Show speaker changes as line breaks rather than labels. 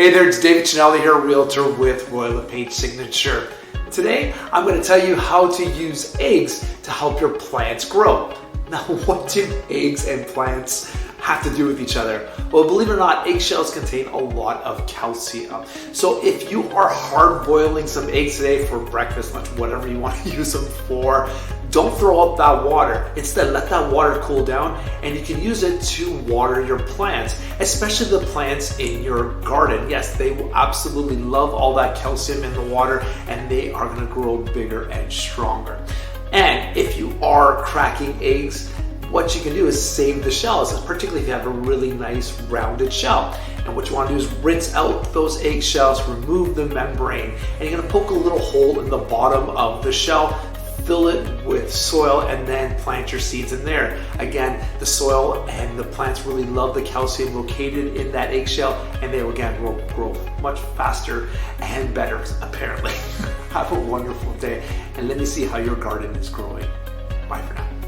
Hey there, it's David Cinelli here, Realtor with Royal LePage Signature. Today, I'm going to tell you how to use eggs to help your plants grow. Now, what do eggs and plants have to do with each other? Well, believe it or not, eggshells contain a lot of calcium. So if you are hard boiling some eggs today for breakfast, lunch, whatever you want to use them for, don't throw up that water. Instead, let that water cool down and you can use it to water your plants, especially the plants in your garden. Yes, they will absolutely love all that calcium in the water and they are going to grow bigger and stronger. And if you are cracking eggs, what you can do is save the shells, particularly if you have a really nice rounded shell. And what you want to do is rinse out those egg shells, remove the membrane, and you're going to poke a little hole in the bottom of the shell, fill it with soil, and then plant your seeds in there. Again, the soil and the plants really love the calcium located in that eggshell, and they will again grow much faster and better, apparently. Have a wonderful day, and let me see how your garden is growing. Bye for now.